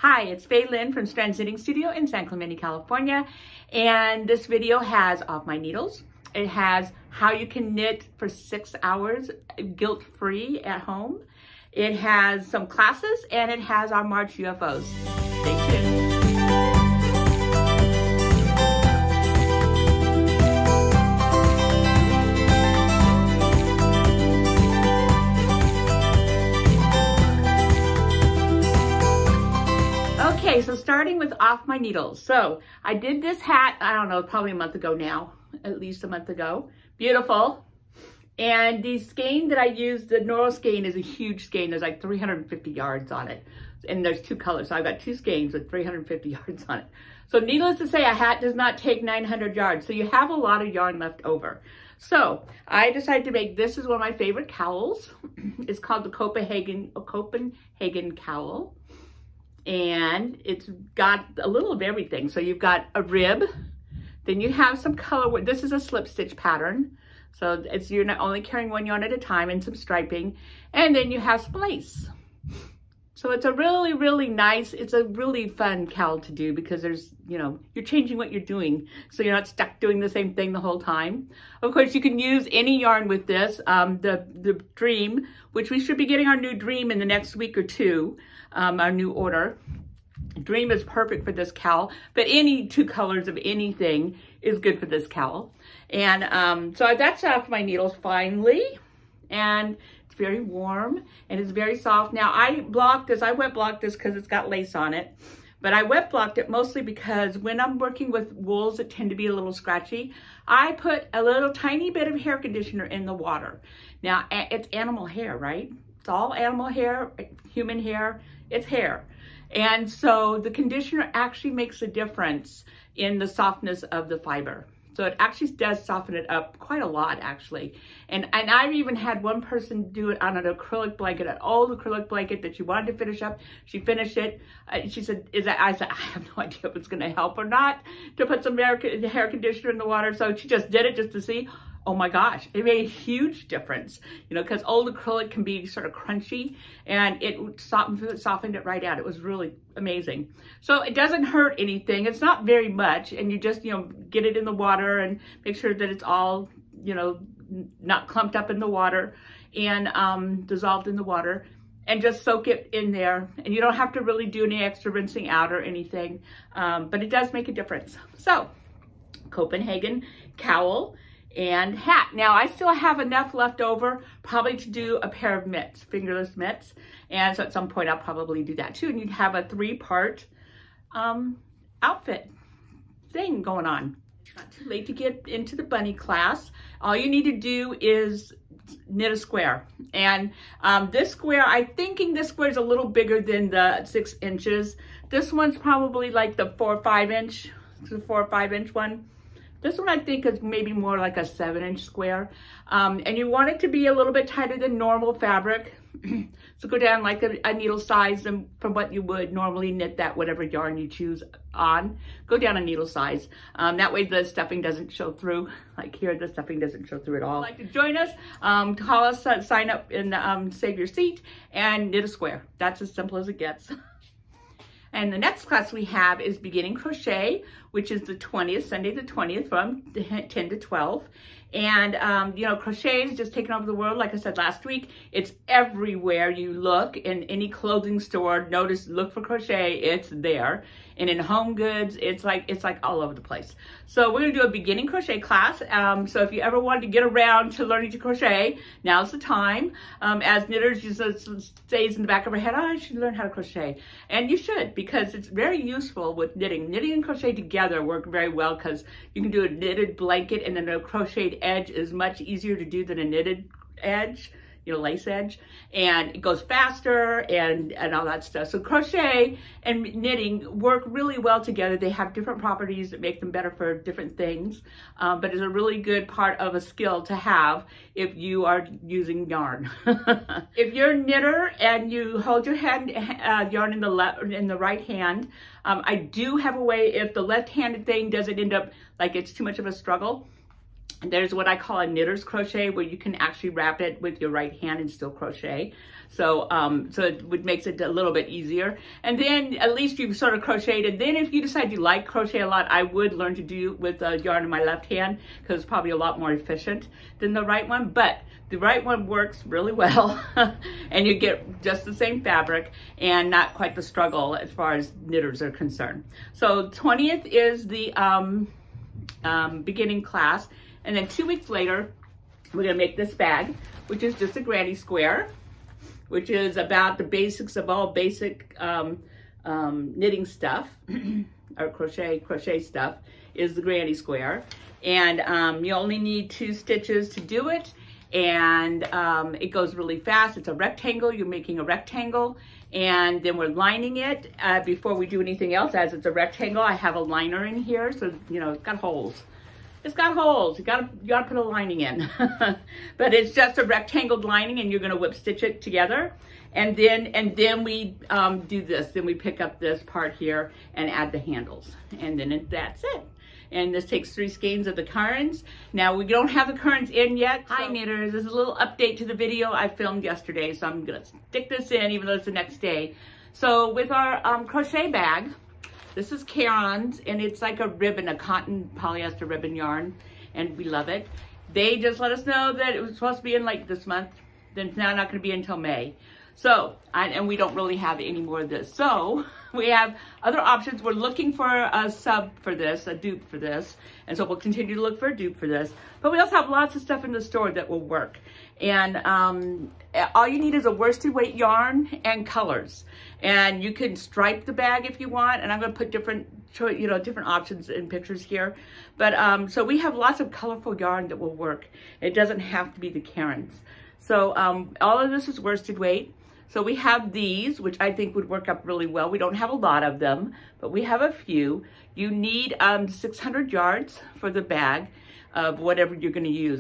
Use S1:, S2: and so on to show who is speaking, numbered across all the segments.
S1: Hi, it's Faye Lynn from Strands Knitting Studio in San Clemente, California. And this video has off my needles. It has how you can knit for 6 hours guilt-free at home. It has some classes and it has our March UFOs. Stay tuned. Okay, so starting with off my needles. So I did this hat, I don't know, probably a month ago now, at least a month ago. Beautiful. And the skein that I used, the Noro skein is a huge skein. There's like 350 yards on it. And there's two colors. So I've got two skeins with 350 yards on it. So needless to say, a hat does not take 900 yards. So you have a lot of yarn left over. So I decided to make, this is one of my favorite cowls. It's called the Copenhagen Cowl. And it's got a little of everything. So you've got a rib, then you have some color. This is a slip stitch pattern. So you're not only carrying one yarn at a time and some striping. And then you have some lace. So it's a really, really nice, it's a really fun cowl to do because there's, you know, you're changing what you're doing. So you're not stuck doing the same thing the whole time. Of course, you can use any yarn with this. The Dream, which we should be getting our new Dream in the next week or two, our new order. Dream is perfect for this cowl, but any two colors of anything is good for this cowl. And so that's off my needles finally. And it's very warm and it's very soft. Now I blocked this, I wet blocked this because it's got lace on it, but I wet blocked it mostly because when I'm working with wools that tend to be a little scratchy, I put a little tiny bit of hair conditioner in the water. Now it's animal hair, right? It's all animal hair, human hair, it's hair. And so the conditioner actually makes a difference in the softness of the fiber. So it actually does soften it up quite a lot, actually. And I've even had one person do it on an acrylic blanket, an old acrylic blanket that she wanted to finish up. She finished it. She said, I said, I have no idea if it's going to help or not to put some hair conditioner in the water. So she just did it just to see. Oh my gosh, it made a huge difference, you know, because old acrylic can be sort of crunchy and it softened it right out. It was really amazing. So it doesn't hurt anything. It's not very much. And you just, you know, get it in the water and make sure that it's all, you know, not clumped up in the water and dissolved in the water, and just soak it in there. And you don't have to really do any extra rinsing out or anything, but it does make a difference. So Copenhagen cowl and hat. Now I still have enough left over probably to do a pair of mitts, fingerless mitts. And so at some point I'll probably do that too. And you'd have a 3-part outfit thing going on. It's not too late to get into the bunny class. All you need to do is knit a square. And this square, I'm thinking this square is a little bigger than the 6 inches. This one's probably like the 4 or 5 inch, the 4 or 5 inch one. This one I think is maybe more like a 7-inch square. And you want it to be a little bit tighter than normal fabric. So go down like a needle size from what you would normally knit that whatever yarn you choose on. Go down a needle size. That way the stuffing doesn't show through. Like here, the stuffing doesn't show through at all. If you'd like to join us, call us, sign up and save your seat and knit a square. That's as simple as it gets. And the next class we have is beginning crochet, which is the 20th, Sunday the 20th from 10 to 12. And, you know, crochet is just taking over the world. Like I said last week, it's everywhere you look. In any clothing store, look for crochet, it's there. And in home goods, it's like all over the place. So we're gonna do a beginning crochet class. So if you ever wanted to get around to learning to crochet, now's the time. As knitters, it stays in the back of our head, oh, I should learn how to crochet. And you should, because it's very useful with knitting. Knitting and crochet together work very well because you can do a knitted blanket, and then a crocheted edge is much easier to do than a knitted edge, you know, lace edge, and it goes faster and all that stuff. So crochet and knitting work really well together. They have different properties that make them better for different things, but it's a really good part of a skill to have if you are using yarn. If you're a knitter and you hold your yarn in the right hand, I do have a way, if the left-handed thing doesn't end up like it's too much of a struggle, There's what I call a knitter's crochet, where you can actually wrap it with your right hand and still crochet. So so it makes it a little bit easier. And then at least you've sort of crocheted. And then if you decide you like crochet a lot, I would learn to do with the yarn in my left hand, because it's probably a lot more efficient than the right one. But the right one works really well, and you get just the same fabric and not quite the struggle as far as knitters are concerned. So 20th is the beginning class. And then 2 weeks later, we're gonna make this bag, which is just a granny square, which is about the basics of all basic knitting stuff, or crochet stuff, is the granny square. And you only need 2 stitches to do it. And it goes really fast. It's a rectangle, you're making a rectangle. And then we're lining it before we do anything else. As it's a rectangle, I have a liner in here, so you know, it's got holes. It's got holes, you gotta put a lining in. But it's just a rectangle lining, and you're gonna whip stitch it together. And then we do this. Then we pick up this part here and add the handles. And then that's it. And this takes 3 skeins of the currants. Now we don't have the currants in yet. Hi knitters, this is a little update to the video I filmed yesterday. So I'm gonna stick this in even though it's the next day. So with our crochet bag, this is Caron's, and it's like a ribbon, a cotton polyester ribbon yarn, and we love it. They just let us know that it was supposed to be in like this month, then it's now not gonna be until May. So, and we don't really have any more of this. So we have other options. We're looking for a sub for this, a dupe for this. And so we'll continue to look for a dupe for this. But we also have lots of stuff in the store that will work. And all you need is a worsted weight yarn and colors. And you can stripe the bag if you want. And I'm gonna put different options in pictures here. But so we have lots of colorful yarn that will work. It doesn't have to be the Caron's. So all of this is worsted weight. So we have these, which I think would work up really well. We don't have a lot of them, but we have a few. You need 600 yards for the bag of whatever you're gonna use.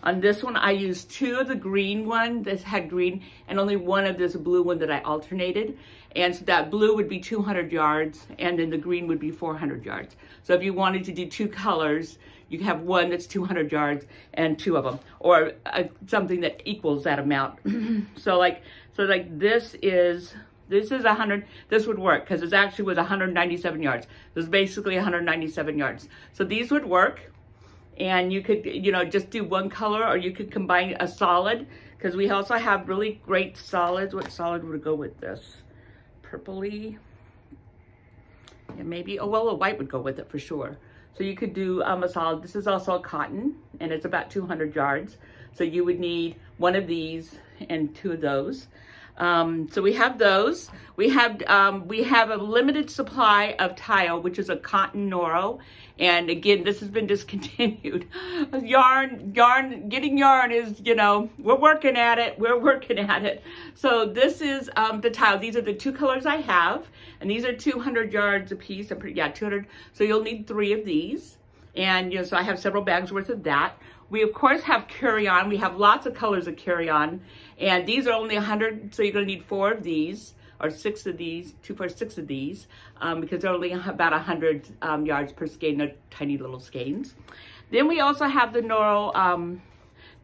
S1: On this one, I used 2 of the green one that had green and only 1 of this blue one that I alternated. And so that blue would be 200 yards and then the green would be 400 yards. So if you wanted to do 2 colors, you can have 1 that's 200 yards and 2 of them, or something that equals that amount. So like this is 100, this would work because it actually was 197 yards. This is basically 197 yards. So these would work, and you could, just do 1 color, or you could combine a solid, because we also have really great solids. What solid would go with this? Purpley, and maybe, oh well, a white would go with it for sure. So you could do a solid. This is also a cotton, and it's about 200 yards. So you would need 1 of these and 2 of those. So we have those. We have a limited supply of tile, which is a cotton Noro. And again, this has been discontinued. Getting yarn is, we're working at it. So this is the tile. These are the 2 colors I have, and these are 200 yards a piece. 200. So you'll need 3 of these. And, so I have several bags worth of that. We, of course, have carry-on. We have lots of colors of carry-on. And these are only 100, so you're going to need 4 of these, or 6 of these, 2 for 6 of these, because they're only about 100 yards per skein. They're tiny little skeins. Then we also have the Noro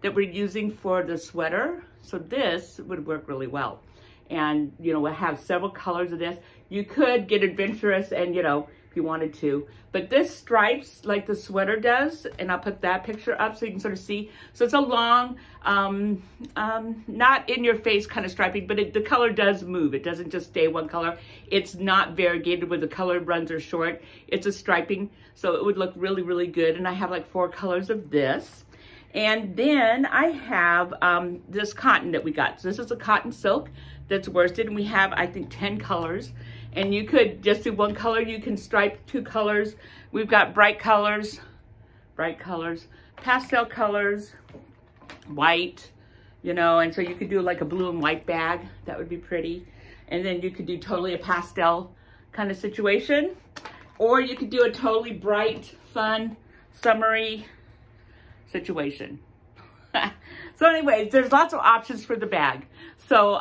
S1: that we're using for the sweater. So this would work really well. And, we'll have several colors of this. You could get adventurous and, if you wanted to. But this stripes like the sweater does, and I'll put that picture up so you can sort of see. So it's a long, not in your face kind of striping, but the color does move. It doesn't just stay 1 color. It's not variegated where the color runs are short. It's a striping, so it would look really, really good. And I have like 4 colors of this. And then I have this cotton that we got. So this is a cotton silk that's worsted, and we have, I think, 10 colors. And you could just do 1 color. You can stripe 2 colors. We've got bright colors, pastel colors, white, and so you could do like a blue and white bag. That would be pretty. And then you could do totally a pastel kind of situation. Or you could do a totally bright, fun, summery situation. So anyways, there's lots of options for the bag. So,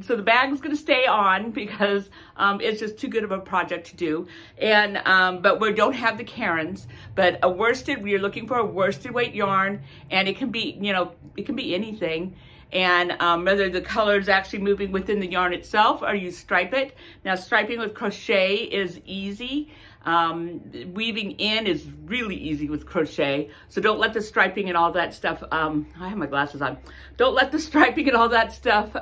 S1: so the bag is going to stay on because it's just too good of a project to do. And, but we don't have the Karens, but a worsted, we are looking for a worsted weight yarn, and it can be, you know, it can be anything. And whether the color is actually moving within the yarn itself or you stripe it. Now, striping with crochet is easy. Weaving in is really easy with crochet. So don't let the striping and all that stuff, I have my glasses on. Don't let the striping and all that stuff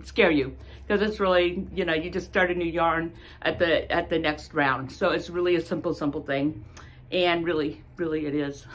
S1: scare you, because it's really, you know, you just start a new yarn at the next round. So it's really a simple thing. And really it is.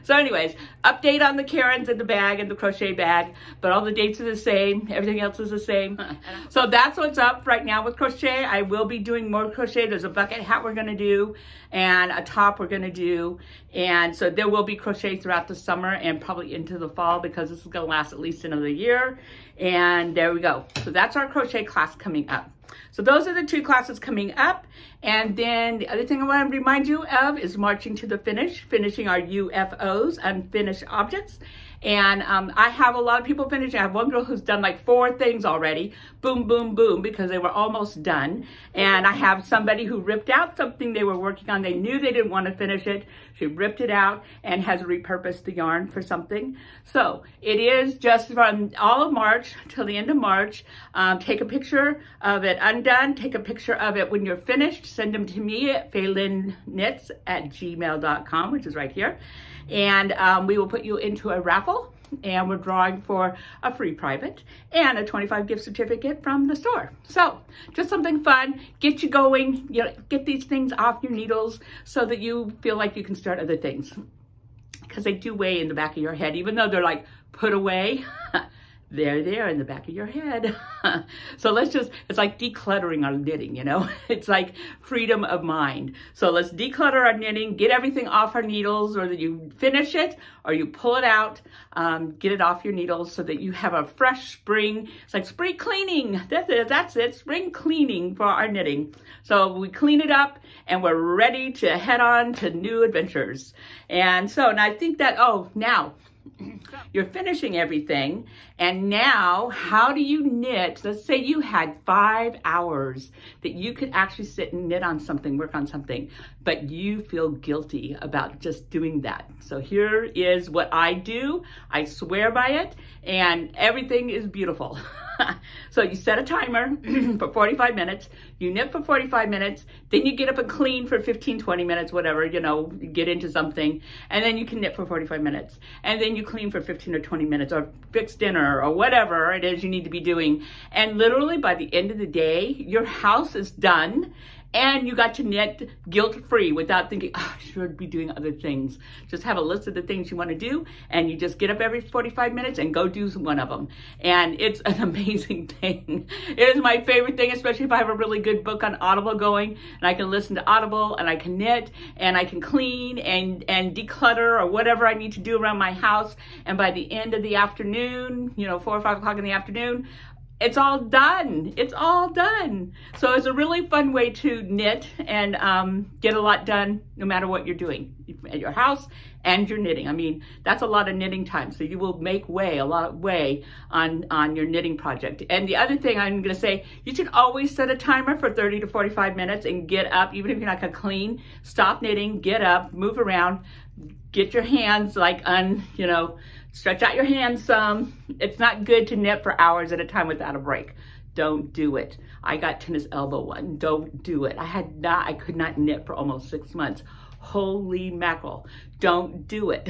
S1: So anyways, update on the Karens and the bag and the crochet bag, but all the dates are the same. Everything else is the same. So that's what's up right now with crochet. I will be doing more crochet. There's a bucket hat we're gonna do and a top we're gonna do. And so there will be crochet throughout the summer and probably into the fall, because this is gonna last at least another year. And there we go. So that's our crochet class coming up. So those are the two classes coming up. And then the other thing I want to remind you of is marching to the finish, finishing our UFOs, unfinished objects. And I have a lot of people finishing. I have one girl who's done like 4 things already. Boom, boom, boom, because they were almost done. And I have somebody who ripped out something they were working on. They knew they didn't want to finish it. She ripped it out and has repurposed the yarn for something. So it is just from all of March till the end of March. Take a picture of it undone. Take a picture of it when you're finished. Send them to me at faylynknits@gmail.com, which is right here. And we will put you into a raffle, and we're drawing for a free private and a 25 gift certificate from the store. So just something fun, get you going, you know, get these things off your needles so that you feel like you can start other things, because they do weigh in the back of your head, even though they're like put away. They're there in the back of your head. So let's just, it's like decluttering our knitting, you know? It's like freedom of mind. So let's declutter our knitting, get everything off our needles, or that you finish it or you pull it out, get it off your needles so that you have a fresh spring. It's like spring cleaning. That's it, spring cleaning for our knitting. So we clean it up and we're ready to head on to new adventures. And so, and I think that, oh, now, you're finishing everything, and now how do you knit? Let's say you had 5 hours that you could actually sit and knit on something, work on something, but you feel guilty about just doing that. So here is what I do. I swear by it, and everything is beautiful. So you set a timer for 45 minutes, you knit for 45 minutes, then you get up and clean for 15, 20 minutes, whatever, you know, get into something, and then you can knit for 45 minutes. And then you clean for 15 or 20 minutes, or fix dinner, or whatever it is you need to be doing. And literally by the end of the day, your house is done, and you got to knit guilt-free without thinking, oh, I should be doing other things. Just have a list of the things you want to do, and you just get up every 45 minutes and go do one of them. And it's an amazing thing. It is my favorite thing, especially if I have a really good book on Audible going, and I can listen to Audible, and I can knit, and I can clean, and declutter, or whatever I need to do around my house. And by the end of the afternoon, you know, 4 or 5 o'clock in the afternoon, it's all done. It's all done. So it's a really fun way to knit and get a lot done no matter what you're doing at your house and your knitting. I mean, that's a lot of knitting time. So you will make a lot of way on your knitting project. And the other thing I'm going to say, you should always set a timer for 30 to 45 minutes and get up, even if you're not going to clean, stop knitting, get up, move around, get your hands like you know, stretch out your hands some. It's not good to knit for hours at a time without a break. Don't do it. I got tennis elbow one. Don't do it. I could not knit for almost 6 months. Holy mackerel. Don't do it.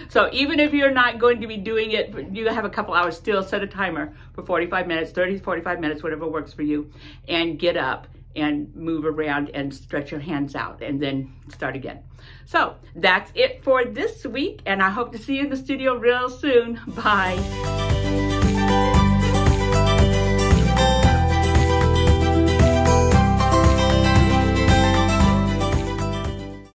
S1: So even if you're not going to be doing it, you have a couple hours, still set a timer for 45 minutes, 30 to 45 minutes, whatever works for you, and get up and move around and stretch your hands out, and then start again. So that's it for this week, and I hope to see you in the studio real soon. Bye.